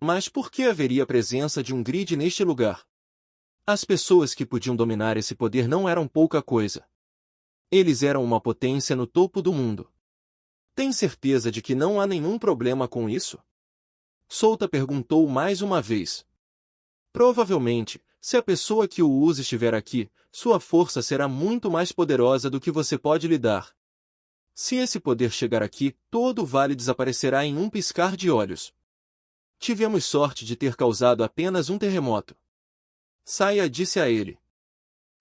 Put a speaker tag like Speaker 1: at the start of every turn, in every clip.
Speaker 1: Mas por que haveria a presença de um grid neste lugar? As pessoas que podiam dominar esse poder não eram pouca coisa. Eles eram uma potência no topo do mundo. Tem certeza de que não há nenhum problema com isso? Souta perguntou mais uma vez. Provavelmente, se a pessoa que o usa estiver aqui, sua força será muito mais poderosa do que você pode lhe dar. Se esse poder chegar aqui, todo o vale desaparecerá em um piscar de olhos. Tivemos sorte de ter causado apenas um terremoto. Saia disse a ele.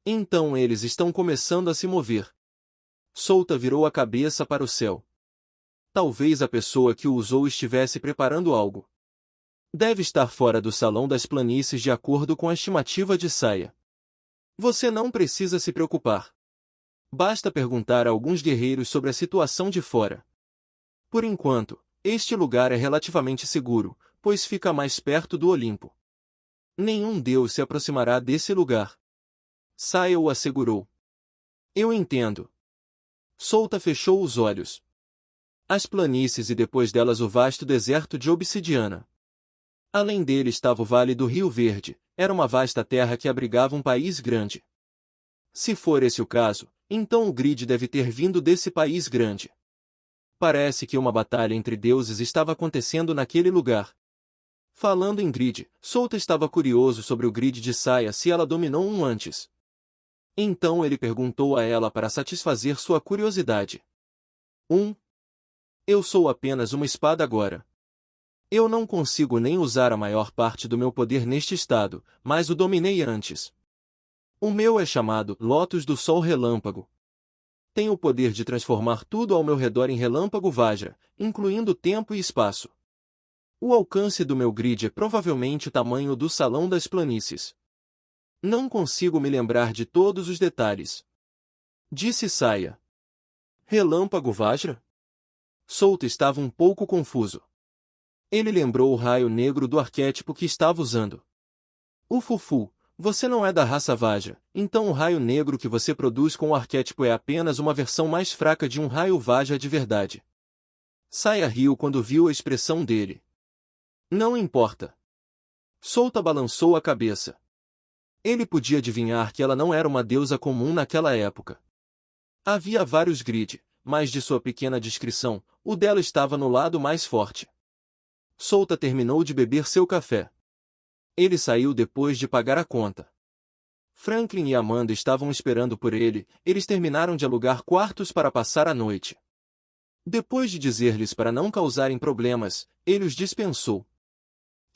Speaker 1: Então eles estão começando a se mover. Souta virou a cabeça para o céu. Talvez a pessoa que o usou estivesse preparando algo. Deve estar fora do salão das planícies de acordo com a estimativa de Saia. Você não precisa se preocupar. Basta perguntar a alguns guerreiros sobre a situação de fora. Por enquanto, este lugar é relativamente seguro, pois fica mais perto do Olimpo. Nenhum deus se aproximará desse lugar. Saia o assegurou. Eu entendo. Souta fechou os olhos. As planícies e depois delas o vasto deserto de obsidiana. Além dele estava o Vale do Rio Verde, era uma vasta terra que abrigava um país grande. Se for esse o caso, então o grid deve ter vindo desse país grande. Parece que uma batalha entre deuses estava acontecendo naquele lugar. Falando em grid, Souta estava curioso sobre o grid de Saia se ela dominou um antes. Então ele perguntou a ela para satisfazer sua curiosidade. Eu sou apenas uma espada agora. Eu não consigo nem usar a maior parte do meu poder neste estado, mas o dominei antes. O meu é chamado Lótus do Sol Relâmpago. Tenho o poder de transformar tudo ao meu redor em relâmpago Vajra, incluindo tempo e espaço. O alcance do meu grid é provavelmente o tamanho do Salão das Planícies. Não consigo me lembrar de todos os detalhes. Disse Saia. Relâmpago Vajra? Souta estava um pouco confuso. Ele lembrou o raio negro do arquétipo que estava usando. Fufu, você não é da raça Vajra, então o raio negro que você produz com o arquétipo é apenas uma versão mais fraca de um raio Vajra de verdade. Saia riu quando viu a expressão dele. Não importa. Souta balançou a cabeça. Ele podia adivinhar que ela não era uma deusa comum naquela época. Havia vários grid, mas de sua pequena descrição, o dela estava no lado mais forte. Souta terminou de beber seu café. Ele saiu depois de pagar a conta. Franklin e Amanda estavam esperando por ele, eles terminaram de alugar quartos para passar a noite. Depois de dizer-lhes para não causarem problemas, ele os dispensou.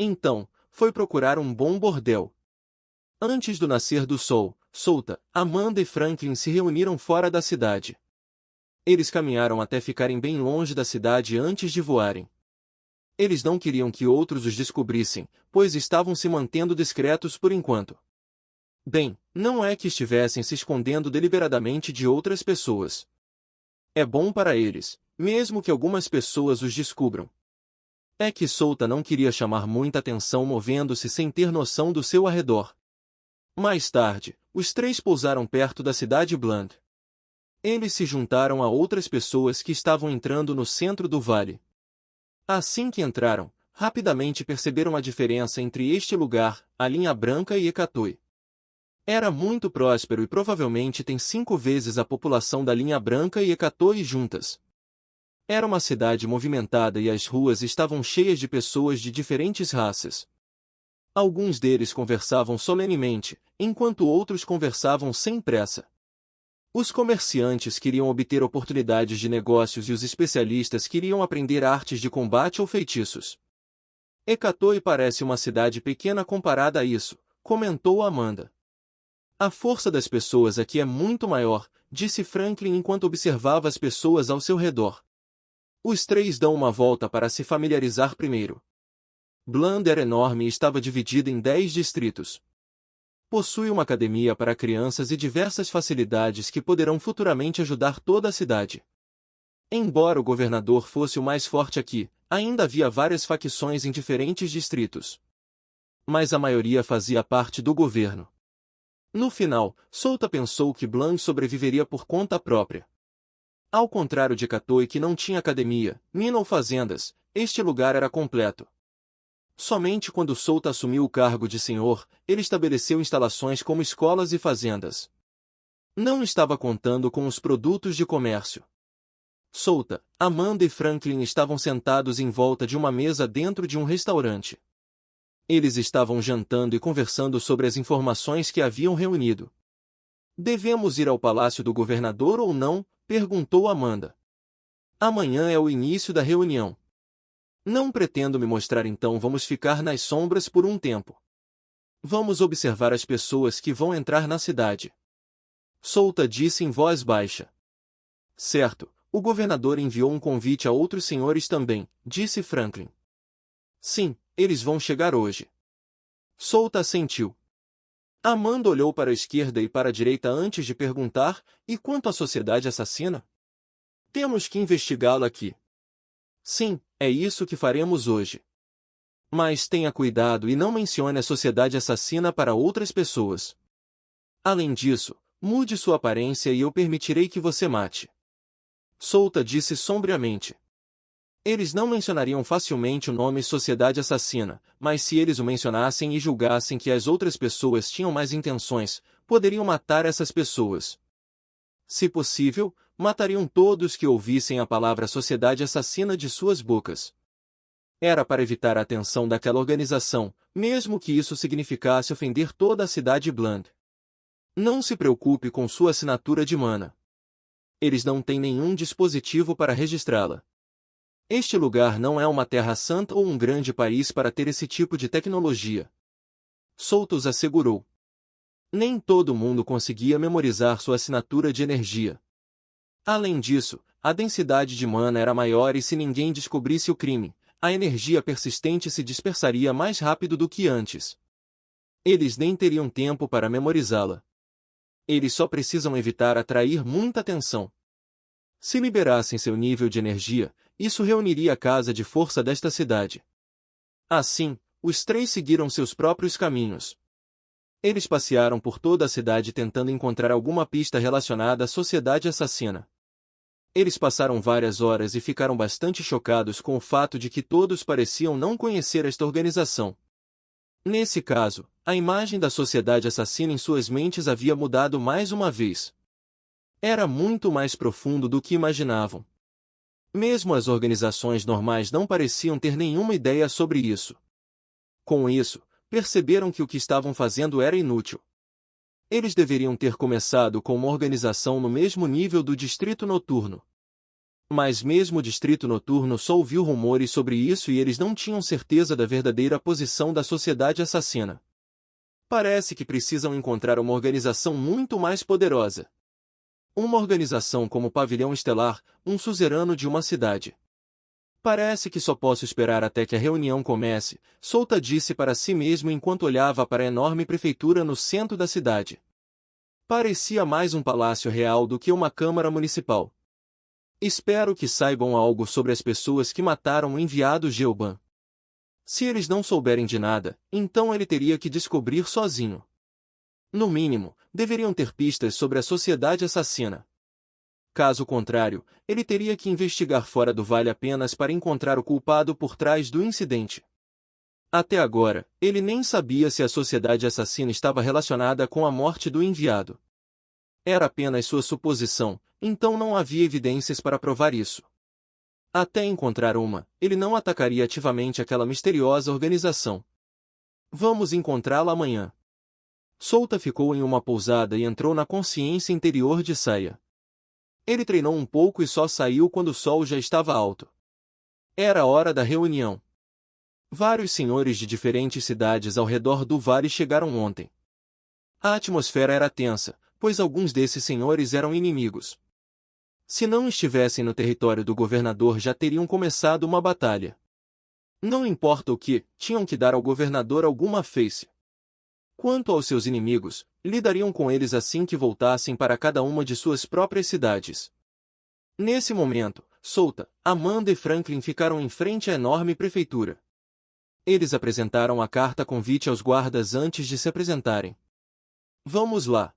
Speaker 1: Então, foi procurar um bom bordel. Antes do nascer do sol, Souta, Amanda e Franklin se reuniram fora da cidade. Eles caminharam até ficarem bem longe da cidade antes de voarem. Eles não queriam que outros os descobrissem, pois estavam se mantendo discretos por enquanto. Bem, não é que estivessem se escondendo deliberadamente de outras pessoas. É bom para eles, mesmo que algumas pessoas os descubram. É que Souta não queria chamar muita atenção movendo-se sem ter noção do seu arredor. Mais tarde, os três pousaram perto da cidade Bland. Eles se juntaram a outras pessoas que estavam entrando no centro do vale. Assim que entraram, rapidamente perceberam a diferença entre este lugar, a linha branca e Ekatoi. Era muito próspero e provavelmente tem 5 vezes a população da linha branca e Ekatoi juntas. Era uma cidade movimentada e as ruas estavam cheias de pessoas de diferentes raças. Alguns deles conversavam solenemente, enquanto outros conversavam sem pressa. Os comerciantes queriam obter oportunidades de negócios e os especialistas queriam aprender artes de combate ou feitiços. Ekatoi parece uma cidade pequena comparada a isso, comentou Amanda. A força das pessoas aqui é muito maior, disse Franklin enquanto observava as pessoas ao seu redor. Os três dão uma volta para se familiarizar primeiro. Bland era enorme e estava dividida em 10 distritos. Possui uma academia para crianças e diversas facilidades que poderão futuramente ajudar toda a cidade. Embora o governador fosse o mais forte aqui, ainda havia várias facções em diferentes distritos. Mas a maioria fazia parte do governo. No final, Souta pensou que Bland sobreviveria por conta própria. Ao contrário de Ekatoi que não tinha academia, mina ou fazendas, este lugar era completo. Somente quando Souta assumiu o cargo de senhor, ele estabeleceu instalações como escolas e fazendas. Não estava contando com os produtos de comércio. Souta, Amanda e Franklin estavam sentados em volta de uma mesa dentro de um restaurante. Eles estavam jantando e conversando sobre as informações que haviam reunido. Devemos ir ao palácio do governador ou não? Perguntou Amanda. Amanhã é o início da reunião. Não pretendo me mostrar, então vamos ficar nas sombras por um tempo. Vamos observar as pessoas que vão entrar na cidade. Souta disse em voz baixa. Certo, o governador enviou um convite a outros senhores também, disse Franklin. Sim, eles vão chegar hoje. Souta assentiu. Amanda olhou para a esquerda e para a direita antes de perguntar, e quanto à sociedade assassina? Temos que investigá-la aqui. Sim, é isso que faremos hoje. Mas tenha cuidado e não mencione a sociedade assassina para outras pessoas. Além disso, mude sua aparência e eu permitirei que você mate. Souta disse sombriamente. Eles não mencionariam facilmente o nome Sociedade Assassina, mas se eles o mencionassem e julgassem que as outras pessoas tinham mais intenções, poderiam matar essas pessoas. Se possível, matariam todos que ouvissem a palavra Sociedade Assassina de suas bocas. Era para evitar a atenção daquela organização, mesmo que isso significasse ofender toda a cidade Bland. Não se preocupe com sua assinatura de mana. Eles não têm nenhum dispositivo para registrá-la. Este lugar não é uma terra santa ou um grande país para ter esse tipo de tecnologia. Soutos assegurou. Nem todo mundo conseguia memorizar sua assinatura de energia. Além disso, a densidade de mana era maior e se ninguém descobrisse o crime, a energia persistente se dispersaria mais rápido do que antes. Eles nem teriam tempo para memorizá-la. Eles só precisam evitar atrair muita atenção. Se liberassem seu nível de energia, isso reuniria a casa de força desta cidade. Assim, os três seguiram seus próprios caminhos. Eles passearam por toda a cidade tentando encontrar alguma pista relacionada à sociedade assassina. Eles passaram várias horas e ficaram bastante chocados com o fato de que todos pareciam não conhecer esta organização. Nesse caso, a imagem da sociedade assassina em suas mentes havia mudado mais uma vez. Era muito mais profundo do que imaginavam. Mesmo as organizações normais não pareciam ter nenhuma ideia sobre isso. Com isso, perceberam que o que estavam fazendo era inútil. Eles deveriam ter começado com uma organização no mesmo nível do Distrito Noturno. Mas mesmo o Distrito Noturno só ouviu rumores sobre isso e eles não tinham certeza da verdadeira posição da sociedade assassina. Parece que precisam encontrar uma organização muito mais poderosa. Uma organização como o Pavilhão Estelar, um suzerano de uma cidade. Parece que só posso esperar até que a reunião comece, Souta disse para si mesmo enquanto olhava para a enorme prefeitura no centro da cidade. Parecia mais um palácio real do que uma câmara municipal. Espero que saibam algo sobre as pessoas que mataram o enviado Geoban. Se eles não souberem de nada, então ele teria que descobrir sozinho. No mínimo, deveriam ter pistas sobre a sociedade assassina. Caso contrário, ele teria que investigar fora do vale apenas para encontrar o culpado por trás do incidente. Até agora, ele nem sabia se a sociedade assassina estava relacionada com a morte do enviado. Era apenas sua suposição, então não havia evidências para provar isso. Até encontrar uma, ele não atacaria ativamente aquela misteriosa organização. Vamos encontrá-la amanhã. Souta ficou em uma pousada e entrou na consciência interior de Saia. Ele treinou um pouco e só saiu quando o sol já estava alto. Era a hora da reunião. Vários senhores de diferentes cidades ao redor do vale chegaram ontem. A atmosfera era tensa, pois alguns desses senhores eram inimigos. Se não estivessem no território do governador já teriam começado uma batalha. Não importa o que, tinham que dar ao governador alguma face. Quanto aos seus inimigos, lidariam com eles assim que voltassem para cada uma de suas próprias cidades. Nesse momento, Souta, Amanda e Franklin ficaram em frente à enorme prefeitura. Eles apresentaram a carta convite aos guardas antes de se apresentarem. Vamos lá.